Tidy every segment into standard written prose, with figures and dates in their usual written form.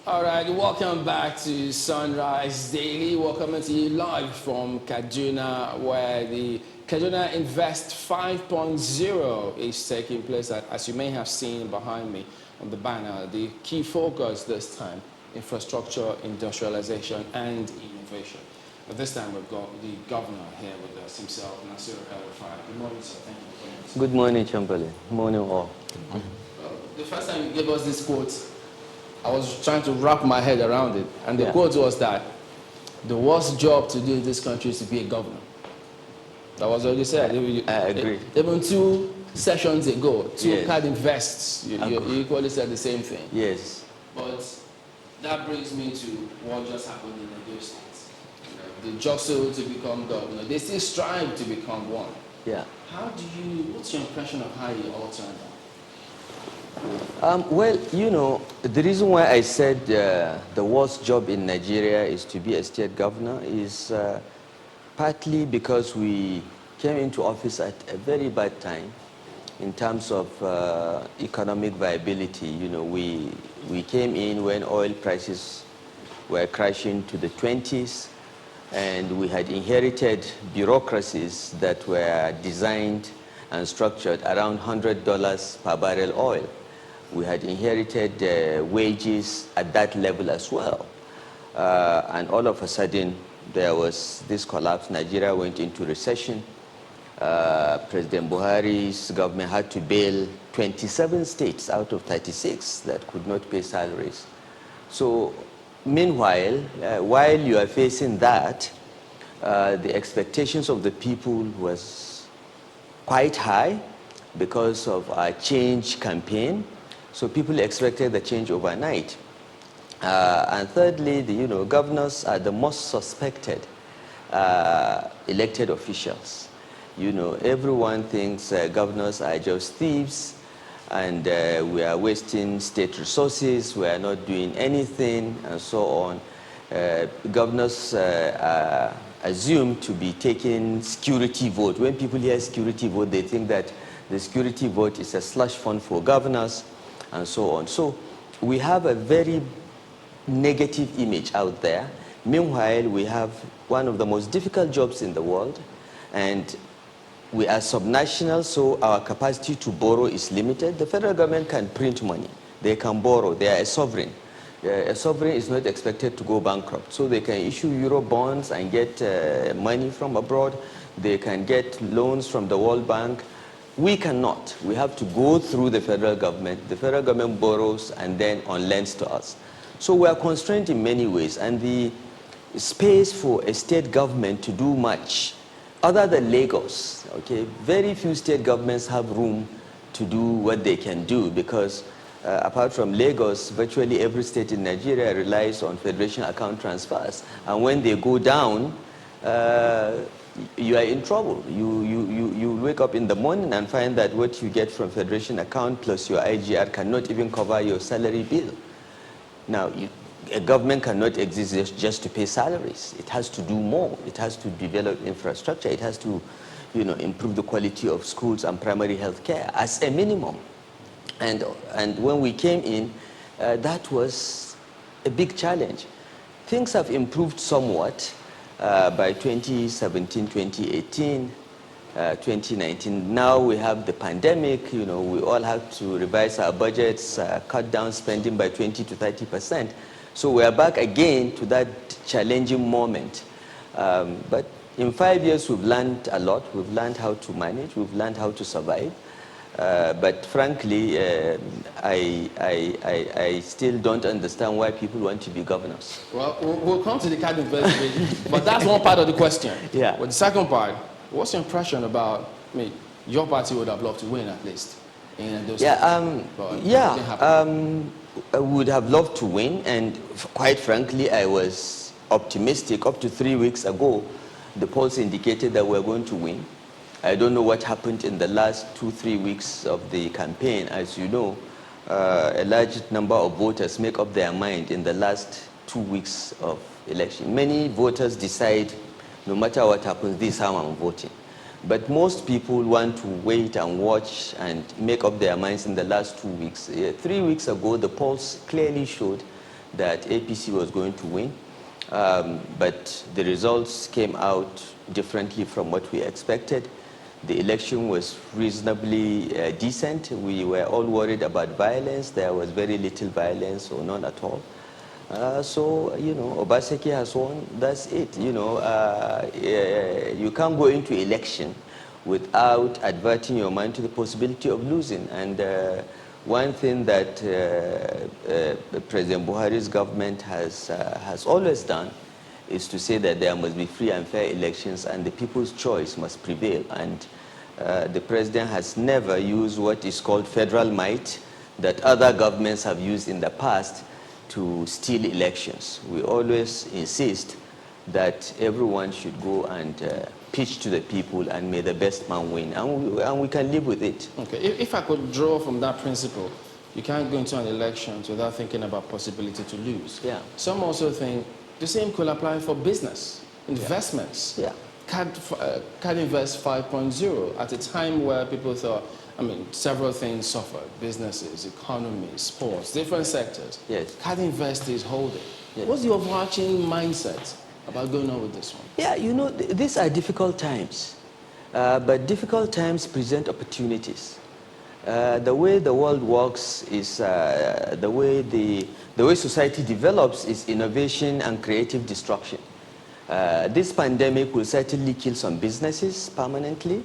All right, welcome back to Sunrise Daily. Welcome to you live from Kaduna, where the Kaduna Invest 5.0 is taking place. As you may have seen behind me on the banner, the key focus this time, infrastructure, industrialization, and innovation. But this time we've got the governor here with us himself, Nasir El-Rufai. Good morning, sir. Thank you for joining us. Good morning, Chamberlain. Morning, all. Well, the first time you gave us this quote, I was trying to wrap my head around it. And the quote was that the worst job to do in this country is to be a governor. That was what you said. I agree. Even 2 sessions ago, Yes. Card Invests, you equally said the same thing. Yes. But that brings me to what just happened in the State. They jostle to become governor. They still strive to become one. Yeah. What's your impression of how you all turned out? Well, you know, the reason why I said the worst job in Nigeria is to be a state governor is partly because we came into office at a very bad time in terms of economic viability. You know, we came in when oil prices were crashing to the 20s, and we had inherited bureaucracies that were designed and structured around $100 per barrel oil. We had inherited wages at that level as well. And all of a sudden, there was this collapse. Nigeria went into recession. President Buhari's government had to bail 27 states out of 36 that could not pay salaries. So meanwhile, while you are facing that, the expectations of the people was quite high because of our change campaign. So people expected the change overnight. And thirdly, governors are the most suspected elected officials. You know, everyone thinks governors are just thieves, and we are wasting state resources, we are not doing anything, and so on. Governors are assumed to be taking security vote. When people hear security vote, they think that the security vote is a slush fund for governors, and so on. So we have a very negative image out there. Meanwhile, we have one of the most difficult jobs in the world, and we are subnational, so our capacity to borrow is limited. The federal government can print money. They can borrow. They are a sovereign. A sovereign is not expected to go bankrupt. So they can issue euro bonds and get money from abroad. They can get loans from the World Bank. We cannot. We have to go through the federal government. The federal government borrows and then on-lends to us. So we are constrained in many ways. And the space for a state government to do much, other than Lagos, okay, very few state governments have room to do what they can do because apart from Lagos, virtually every state in Nigeria relies on federation account transfers. And when they go down, you are in trouble. You wake up in the morning and find that what you get from federation account plus your IGR cannot even cover your salary bill. Now, a government cannot exist just to pay salaries. It has to do more. It has to develop infrastructure. It has to, improve the quality of schools and primary health care as a minimum. And when we came in, that was a big challenge. Things have improved somewhat by 2017, 2018, 2019. Now we have the pandemic. We all have to revise our budgets, cut down spending by 20 to 30%. So we are back again to that challenging moment. But in 5 years, we've learned a lot. We've learned how to manage. We've learned how to survive. But frankly, I still don't understand why people want to be governors. Well, we'll come to the card investigation, but that's one part of the question. Yeah. But the second part, what's your impression about, your party would have loved to win at least in those I would have loved to win, and quite frankly, I was optimistic. Up to 3 weeks ago, the polls indicated that we're going to win. I don't know what happened in the last 2-3 weeks of the campaign. As you know, a large number of voters make up their mind in the last 2 weeks of election. Many voters decide, no matter what happens, this time I'm voting. But most people want to wait and watch and make up their minds in the last 2 weeks. 3 weeks ago, the polls clearly showed that APC was going to win, but the results came out differently from what we expected. The election was reasonably decent. We were all worried about violence. There was very little violence or none at all. So, you know, Obaseki has won. That's it. You know, you can't go into election without adverting your mind to the possibility of losing. And one thing that President Buhari's government has always done is to say that there must be free and fair elections and the people's choice must prevail. And the president has never used what is called federal might that other governments have used in the past to steal elections. We always insist that everyone should go and pitch to the people and may the best man win. And we can live with it. Okay, if I could draw from that principle, you can't go into an election without thinking about possibility to lose. Yeah. Some also think the same could apply for business, investments. Yeah. CAD Invest 5.0 at a time where people thought, I mean, several things suffered, businesses, economy, sports, different sectors. Yes. CAD Invest is holding. Yes. What's the overarching mindset about going on with this one? Yeah, you know, these are difficult times, but difficult times present opportunities. The way the world works is the way society develops is innovation and creative destruction. This pandemic will certainly kill some businesses permanently.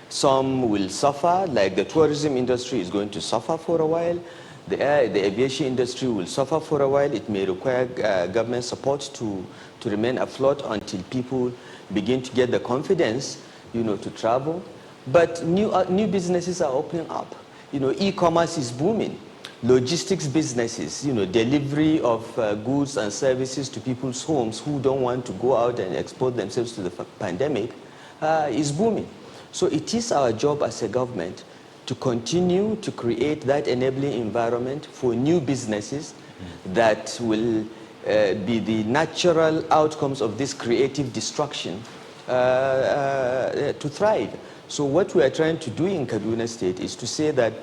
Some will suffer, like the tourism industry is going to suffer for a while. The aviation industry will suffer for a while. It may require government support to remain afloat until people begin to get the confidence, you know, to travel. But new businesses are opening up. You know, e-commerce is booming. Logistics businesses, you know, delivery of goods and services to people's homes who don't want to go out and expose themselves to the pandemic is booming. So it is our job as a government to continue to create that enabling environment for new businesses that will be the natural outcomes of this creative destruction to thrive. So what we are trying to do in Kaduna State is to say that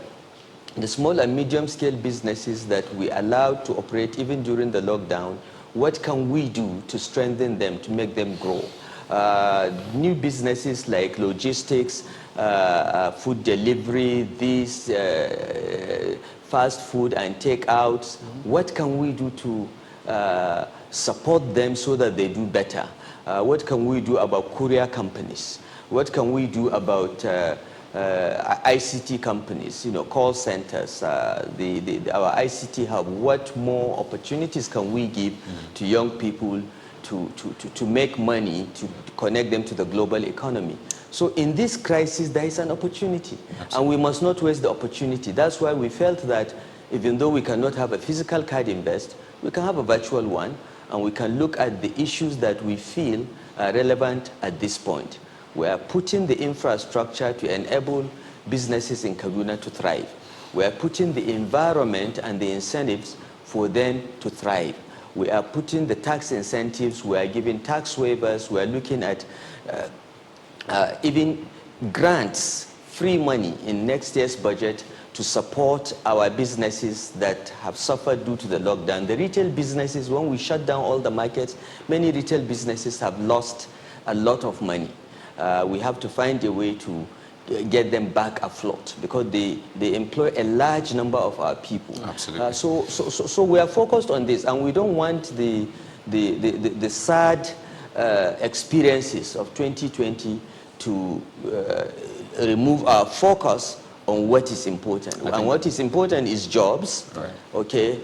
the small and medium-scale businesses that we allowed to operate even during the lockdown, what can we do to strengthen them, to make them grow? New businesses like logistics, food delivery, these fast food and takeouts, what can we do to support them so that they do better? What can we do about courier companies? What can we do about ICT companies, you know, call centers, our ICT hub? What more opportunities can we give to young people to make money, to connect them to the global economy? So in this crisis, there is an opportunity. Absolutely. And we must not waste the opportunity. That's why we felt that even though we cannot have a physical card invest, we can have a virtual one, and we can look at the issues that we feel are relevant at this point. We are putting the infrastructure to enable businesses in Kaduna to thrive. We are putting the environment and the incentives for them to thrive. We are putting the tax incentives, we are giving tax waivers, we are looking at even grants, free money in next year's budget to support our businesses that have suffered due to the lockdown. The retail businesses, when we shut down all the markets, many retail businesses have lost a lot of money. We have to find a way to get them back afloat because they employ a large number of our people. Absolutely. So we are focused on this, and we don't want the sad experiences of 2020 to remove our focus on what is important. And what is important is jobs, right. Okay,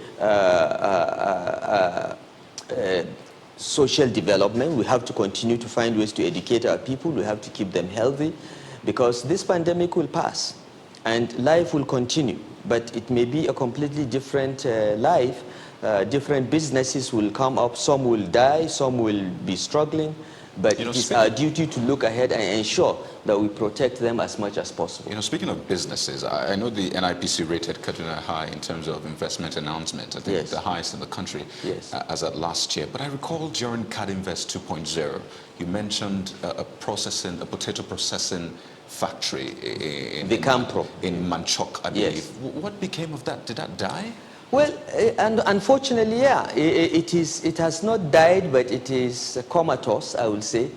social development. We have to continue to find ways to educate our people. We have to keep them healthy because this pandemic will pass and life will continue, but it may be a completely different life. Different businesses will come up, some will die, some will be struggling, but it is our duty to look ahead and ensure that we protect them as much as possible. You know, speaking of businesses, I know the NIPC rated Kaduna high in terms of investment announcements. I think Yes. the highest in the country Yes. As at last year. But I recall during CAD Invest 2.0, you mentioned a potato processing factory in the Campro in Manchok, I believe. Yes. What became of that? Did that die? Well, and unfortunately, yeah, it has not died, but it is comatose, I will say,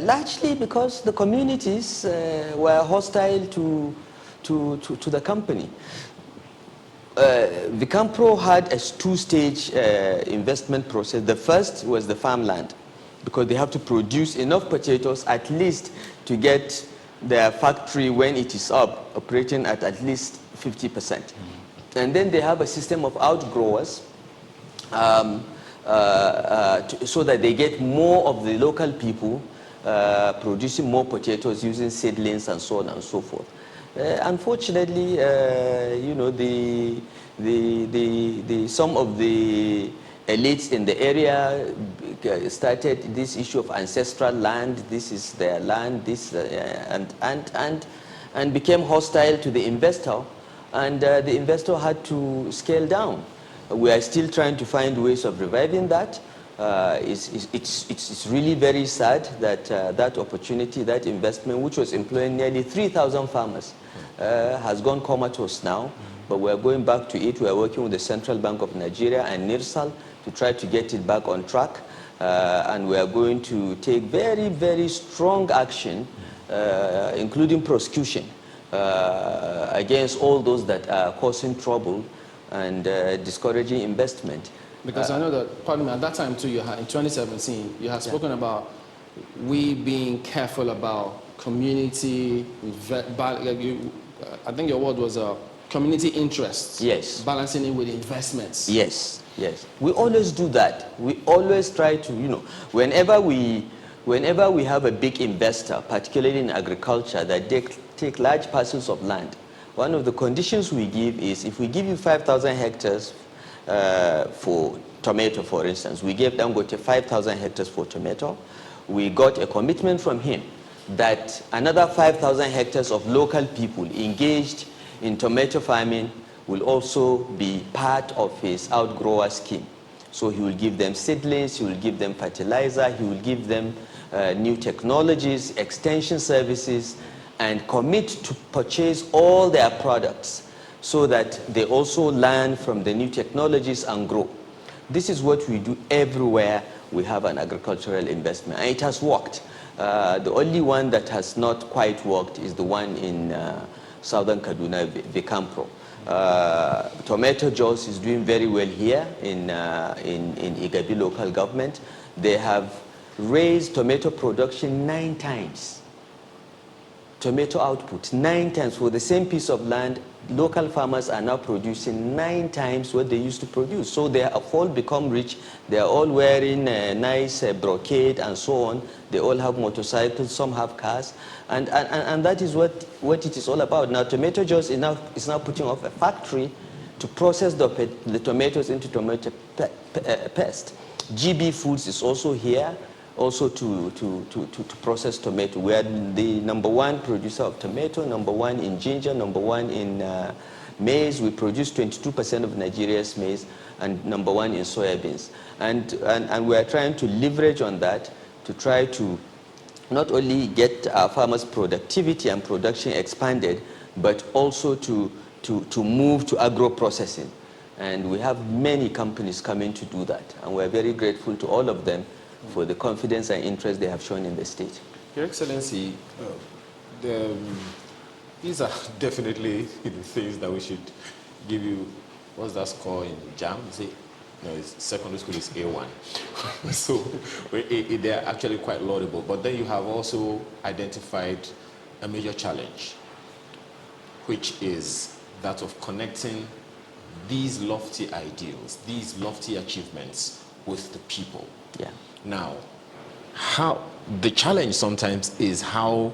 largely because the communities were hostile to the company. Vicampro had a two-stage investment process. The first was the farmland, because they have to produce enough potatoes at least to get their factory, when it is up, operating at least 50%. And then they have a system of outgrowers, so that they get more of the local people producing more potatoes using seedlings and so on and so forth. Unfortunately, you know, some of the elites in the area started this issue of ancestral land. This is their land. This and became hostile to the investor, and the investor had to scale down. We are still trying to find ways of reviving that. It's really very sad that that opportunity, that investment, which was employing nearly 3,000 farmers, has gone comatose now. But we are going back to it. We are working with the Central Bank of Nigeria and NIRSAL to try to get it back on track. And we are going to take very, very strong action, including prosecution, against all those that are causing trouble and discouraging investment. Because I know that, pardon me, at that time too, you had, in 2017, you had spoken about we being careful about community, I think your word was community interests. Yes. Balancing it with investments. Yes, yes. We always do that. We always try to, you know, whenever we have a big investor, particularly in agriculture, that take large parcels of land, one of the conditions we give is, if we give you 5,000 hectares for tomato, for instance, we gave Dangote 5,000 hectares for tomato, we got a commitment from him that another 5,000 hectares of local people engaged in tomato farming will also be part of his outgrower scheme. So he will give them seedlings, he will give them fertilizer, he will give them new technologies, extension services, and commit to purchase all their products so that they also learn from the new technologies and grow. This is what we do everywhere we have an agricultural investment, and it has worked. The only one that has not quite worked is the one in Southern Kaduna, Vicampro. Tomato Juice is doing very well here in Igabi local government. They have raised tomato production 9 times. Tomato output 9 times for the same piece of land. Local farmers are now producing 9 times what they used to produce. So they have all become rich. They are all wearing nice brocade and so on. They all have motorcycles, some have cars, and that is what it is all about. Now, Tomato Juice is now putting off a factory to process the tomatoes into tomato paste. GB Foods is also here, also to process tomato. We are the #1 producer of tomato, #1 in ginger, #1 in maize. We produce 22% of Nigeria's maize, and #1 in soybeans. And we are trying to leverage on that to try to not only get our farmers' productivity and production expanded, but also to move to agro-processing. And we have many companies coming to do that, and we're very grateful to all of them for the confidence and interest they have shown in the state. Your Excellency, these are definitely the things that we should give you. What's that score in JAM? No, it's secondary school is A1. So they're actually quite laudable. But then you have also identified a major challenge, which is that of connecting these lofty ideals, these lofty achievements with the people. Yeah. Now, how the challenge sometimes is how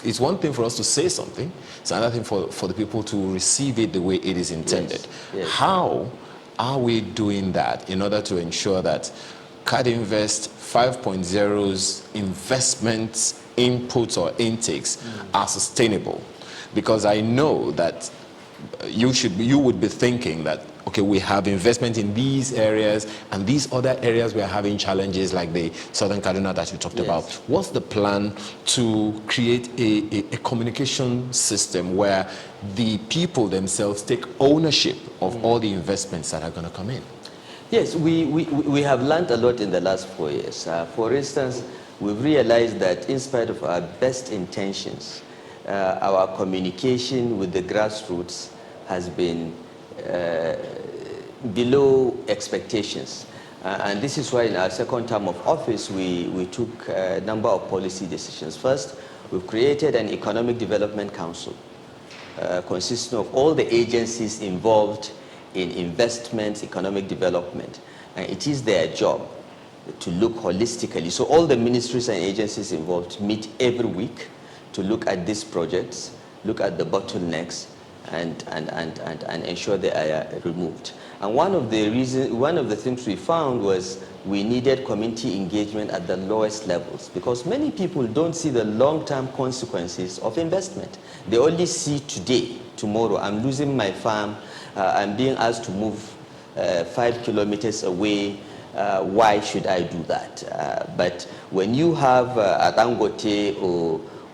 it's one thing for us to say something, it's another thing for the people to receive it the way it is intended. Yes. Yes. How are we doing that in order to ensure that CADInvest 5.0's investments, inputs or intakes are sustainable? Because I know that you would be thinking that, okay, we have investment in these areas, and these other areas we are having challenges like the Southern Kaduna that you talked about. What's the plan to create a communication system where the people themselves take ownership of all the investments that are going to come in? Yes, we have learned a lot in the last 4 years. For instance, we've realized that in spite of our best intentions, our communication with the grassroots has been below expectations. And this is why in our second term of office, we took a number of policy decisions. First, we've created an Economic Development Council consisting of all the agencies involved in investments, economic development. And it is their job to look holistically. So all the ministries and agencies involved meet every week to look at these projects, look at the bottlenecks, and ensure they are removed. And one of the things we found was we needed community engagement at the lowest levels, because many people don't see the long-term consequences of investment. They only see today, tomorrow, I'm losing my farm, I'm being asked to move 5 kilometers away, why should I do that? But when you have a Dangote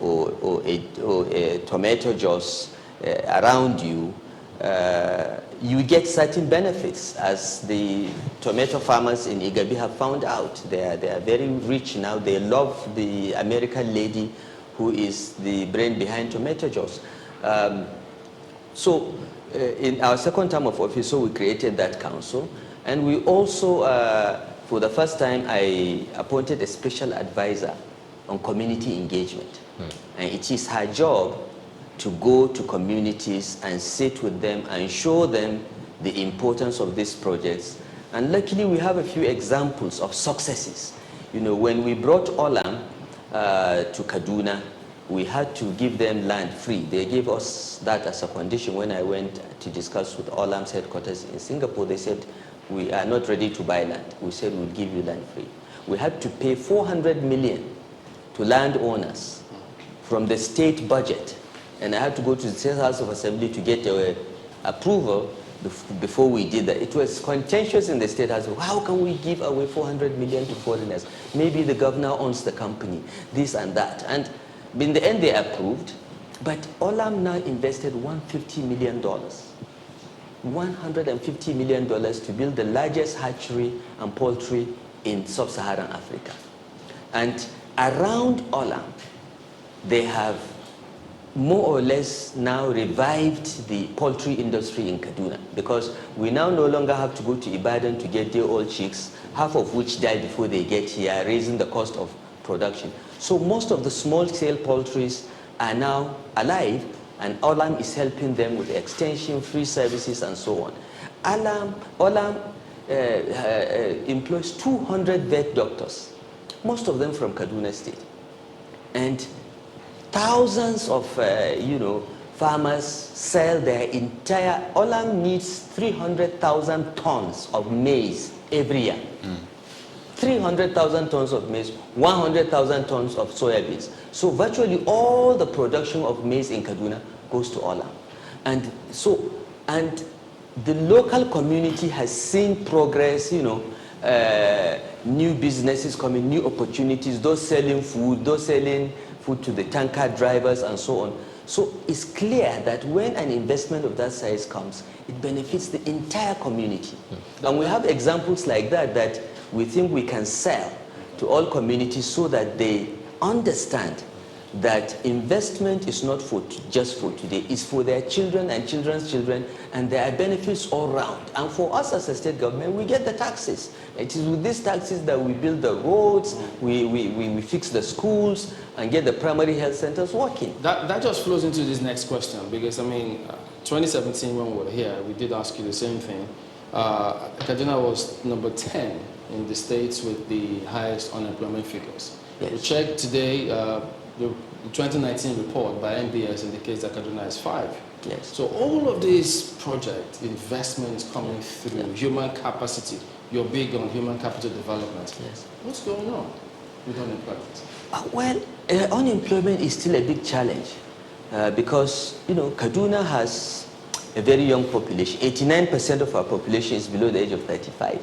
or a tomato juice around you, you get certain benefits, as the tomato farmers in Igabi have found out. They are very rich now. They love the American lady who is the brain behind tomato juice. So in our second term of office, so we created that council. And we also, for the first time, I appointed a special advisor on community engagement. And it is her job to go to communities and sit with them and show them the importance of these projects. And luckily, we have a few examples of successes. You know, when we brought Olam to Kaduna, we had to give them land free. They gave us that as a condition. When I went to discuss with Olam's headquarters in Singapore, they said, we are not ready to buy land. We said, we'll give you land free. We had to pay 400 million to landowners from the state budget. And I had to go to the State House of Assembly to get approval before we did that. It was contentious in the State House. How can we give away 400 million to foreigners? Maybe the governor owns the company, this and that. And in the end, they approved. But Olam now invested $150 million. $150 million to build the largest hatchery and poultry in sub-Saharan Africa. And around Olam, they have more or less now revived the poultry industry in Kaduna, because we now no longer have to go to Ibadan to get day-old chicks, half of which die before they get here, raising the cost of production. So most of the small-scale poultries are now alive, and Olam is helping them with extension, free services, and so on. Olam employs 200 vet doctors, most of them from Kaduna State. And thousands of, farmers sell their entire, Olam needs 300,000 tons of maize every year. 300,000 tons of maize, 100,000 tons of soybeans. So virtually all the production of maize in Kaduna goes to Olam. And the local community has seen progress, new businesses coming, new opportunities, those selling food, those selling food to the tanker drivers and so on. So it's clear that when an investment of that size comes, it benefits the entire community. And we have examples like that we think we can sell to all communities so that they understand that investment is not just for today, it's for their children and children's children, and there are benefits all around. And for us as a state government, we get the taxes. It is with these taxes that we build the roads, we fix the schools, and get the primary health centers working. That just flows into this next question, because 2017 when we were here, we did ask you the same thing. Kaduna was number 10 in the states with the highest unemployment figures. Yes. We checked today, the 2019 report by NBS indicates that Kaduna is 5. Yes. So all of these project investments coming through, human capacity, you're big on human capital development. Yes. What's going on with unemployment? Unemployment is still a big challenge because, Kaduna has a very young population. 89% of our population is below the age of 35.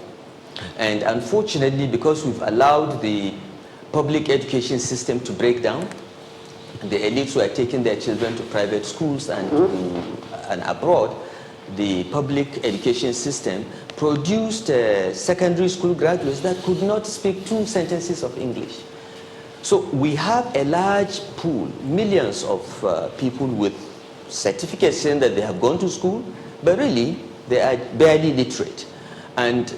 And unfortunately, because we've allowed the public education system to break down, the elites who are taking their children to private schools and abroad, the public education system produced secondary school graduates that could not speak 2 sentences of English. So we have a large pool, millions of people with certificates saying that they have gone to school, but really they are barely literate. And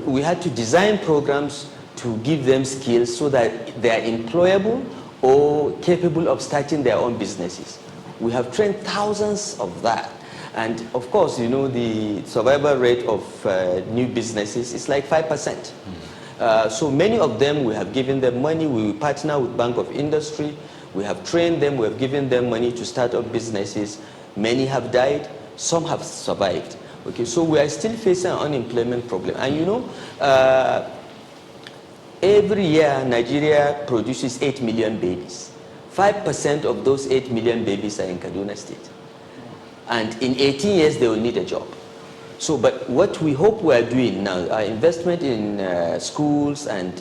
we had to design programs to give them skills so that they are employable or capable of starting their own businesses. We have trained thousands of that. And of course, you know, the survival rate of new businesses is like 5%. So many of them, we have given them money. We partner with Bank of Industry. We have trained them. We have given them money to start up businesses. Many have died. Some have survived. Okay, so we are still facing an unemployment problem. And you know, every year, Nigeria produces 8 million babies. 5% of those 8 million babies are in Kaduna State. And in 18 years, they will need a job. So, but what we hope we are doing now, our investment in schools and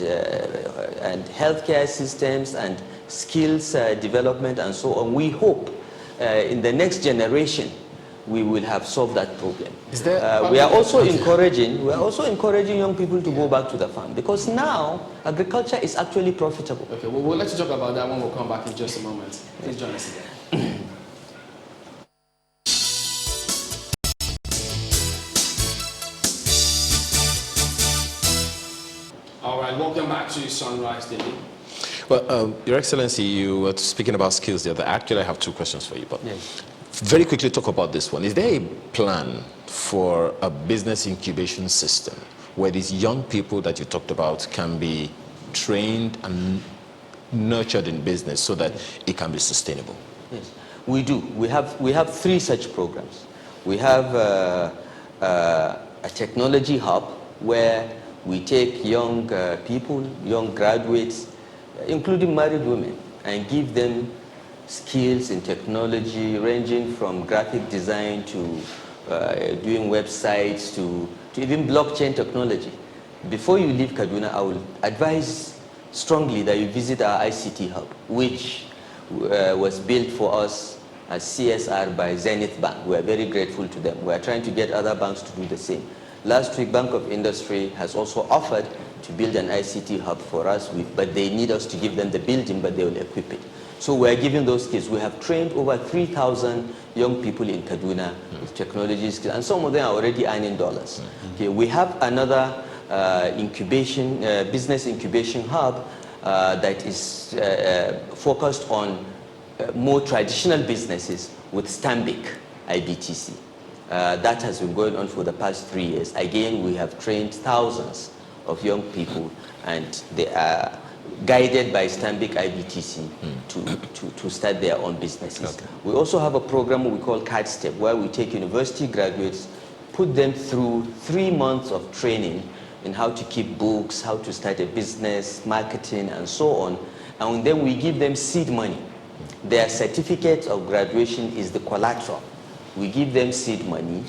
healthcare systems and skills development and so on, we hope in the next generation we will have solved that problem. We are also encouraging young people to go back to the farm, because now agriculture is actually profitable. Okay, well, we'll let you talk about that when we'll come back in just a moment. Please join us again. All right, welcome back to Sunrise Daily. Well, Your Excellency, you were speaking about skills the other. Actually, I have 2 questions for you, but Yes. very quickly talk about this one. Is there a plan for a business incubation system where these young people that you talked about can be trained and nurtured in business so that it can be sustainable? Yes, we do. We have 3 such programs. We have a technology hub where we take young people, young graduates, including married women, and give them skills in technology ranging from graphic design to doing websites to even blockchain technology. Before you leave Kaduna, I will advise strongly that you visit our ICT hub, which was built for us as CSR by Zenith Bank. We are very grateful to them. We are trying to get other banks to do the same. Last week, Bank of Industry has also offered to build an ICT hub for us, but they need us to give them the building, but they will equip it. So we are giving those skills. We have trained over 3,000 young people in Kaduna with technology skills, and some of them are already earning dollars. Okay, we have another business incubation hub that is focused on more traditional businesses with Stanbic IBTC. That has been going on for the past 3 years. Again, we have trained thousands of young people, and they are guided by Stanbic IBTC to start their own businesses. Okay. We also have a program we call CAD Step, where we take university graduates, put them through 3 months of training in how to keep books, how to start a business, marketing, and so on. And then we give them seed money. Their certificate of graduation is the collateral. We give them seed money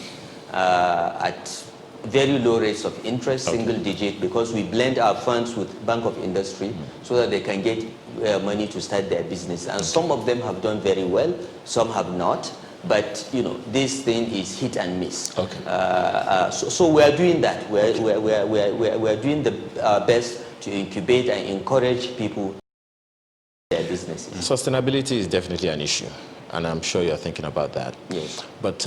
at very low rates of interest, single digit, because we blend our funds with Bank of Industry so that they can get money to start their business. And some of them have done very well, some have not. But you know, this thing is hit and miss. Okay. So we are doing that. We are doing our best to incubate and encourage people their businesses. Sustainability is definitely an issue, and I'm sure you're thinking about that. Yes. But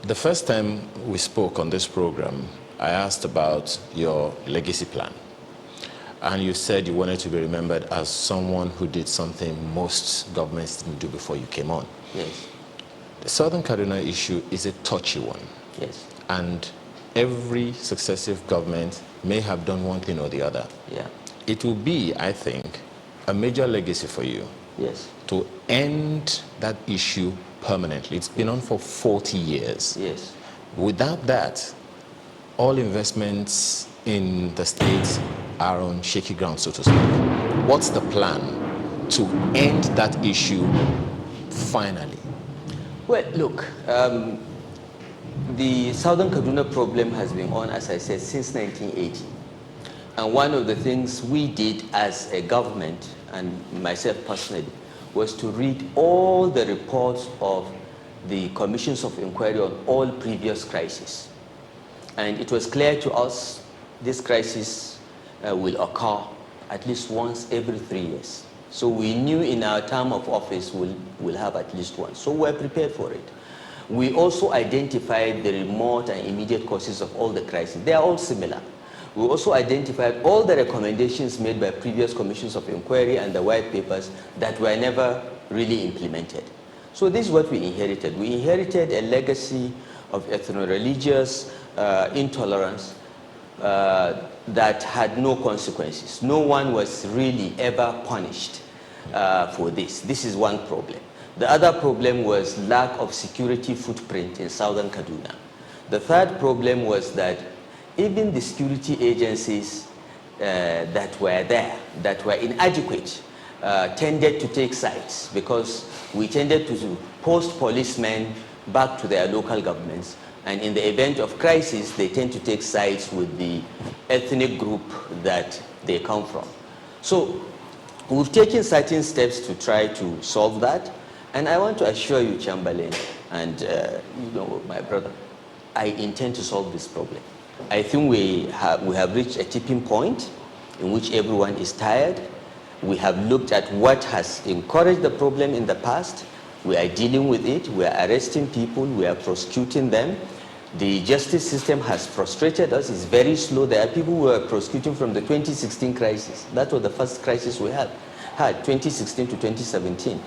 the first time we spoke on this program, I asked about your legacy plan. And you said you wanted to be remembered as someone who did something most governments didn't do before you came on. Yes. The Southern Kaduna issue is a touchy one. Yes. And every successive government may have done one thing or the other. Yeah. It will be, I think, a major legacy for you. Yes. To end that issue permanently. It's been on for 40 years. Yes. Without that, all investments in the states are on shaky ground, so to speak. What's the plan to end that issue finally? Well, look, the Southern Kaduna problem has been on, as I said, since 1980. And one of the things we did as a government, and myself personally, was to read all the reports of the commissions of inquiry on all previous crises. And it was clear to us this crisis will occur at least once every 3 years. So we knew in our term of office we'll have at least one. So we're prepared for it. We also identified the remote and immediate causes of all the crises. They are all similar. We also identified all the recommendations made by previous commissions of inquiry and the white papers that were never really implemented. So this is what we inherited. We inherited a legacy of ethno-religious intolerance that had no consequences. No one was really ever punished for this. This is one problem. The other problem was lack of security footprint in Southern Kaduna. The third problem was that even the security agencies that were there, that were inadequate, tended to take sides because we tended to post policemen back to their local governments, and in the event of crisis, they tend to take sides with the ethnic group that they come from. So we've taken certain steps to try to solve that, and I want to assure you, Chamberlain, and my brother, I intend to solve this problem. I think we have reached a tipping point in which everyone is tired. We have looked at what has encouraged the problem in the past. We are dealing with it. We are arresting people. We are prosecuting them. The justice system has frustrated us. It's very slow. There are people who are prosecuting from the 2016 crisis. That was the first crisis we had 2016 to 2017.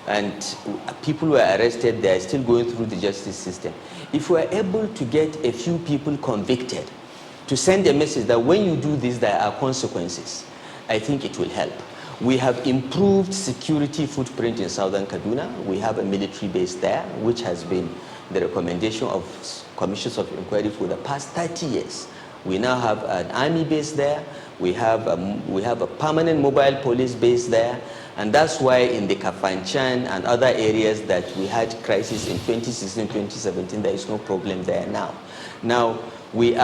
And people were arrested. They are still going through the justice system. If we are able to get a few people convicted, to send a message that when you do this, there are consequences, I think it will help. We have improved security footprint in Southern Kaduna. We have a military base there, which has been the recommendation of commissions of inquiry for the past 30 years. We now have an army base there. We have a permanent mobile police base there. And that's why in the Kafanchan and other areas that we had crisis in 2016, 2017, there is no problem there now. Now, we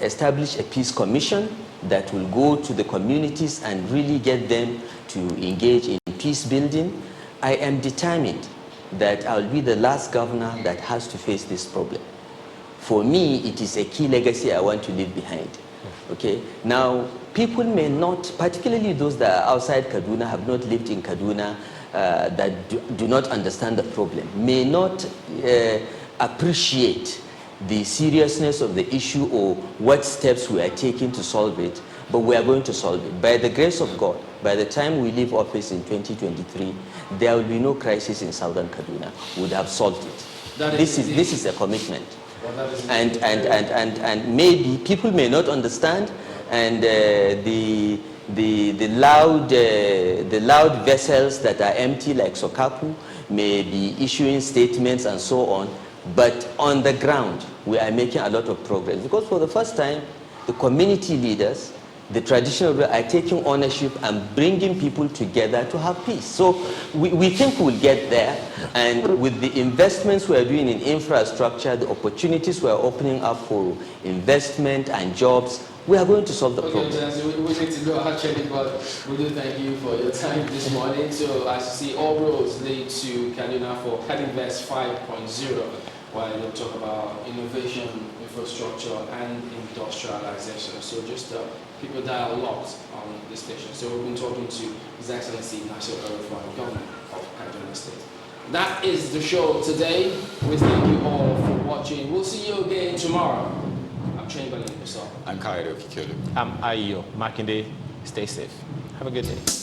established a peace commission that will go to the communities and really get them to engage in peace building. I am determined that I'll be the last governor that has to face this problem. For me, it is a key legacy I want to leave behind. Okay? Now, people may not, particularly those that are outside Kaduna, have not lived in Kaduna, that do not understand the problem, may not appreciate the seriousness of the issue or what steps we are taking to solve it, but we are going to solve it. By the grace of God, by the time we leave office in 2023, there will be no crisis in Southern Kaduna. We would have solved it. This is a commitment. Well, and maybe people may not understand, and the loud vessels that are empty like Sokapu may be issuing statements and so on, but on the ground we are making a lot of progress, because for the first time the community leaders, the traditional, are taking ownership and bringing people together to have peace. So we think we'll get there, and with the investments we are doing in infrastructure, the opportunities we are opening up for investment and jobs, we are going to solve the problem. We need to go actually, but we do thank you for your time this morning. So as you see, all roads lead to Kaduna for CADInvest 5.0, while we'll talk about innovation, infrastructure, and industrialization. So just people that are locked on the station. So we've been talking to His Excellency El-Rufai, Governor of Kaduna State. That is the show today. We thank you all for watching. We'll see you again tomorrow. I'm Chamberlain. I'm Kairo Kikelu. I'm Ayo Makinde. Stay safe. Have a good day.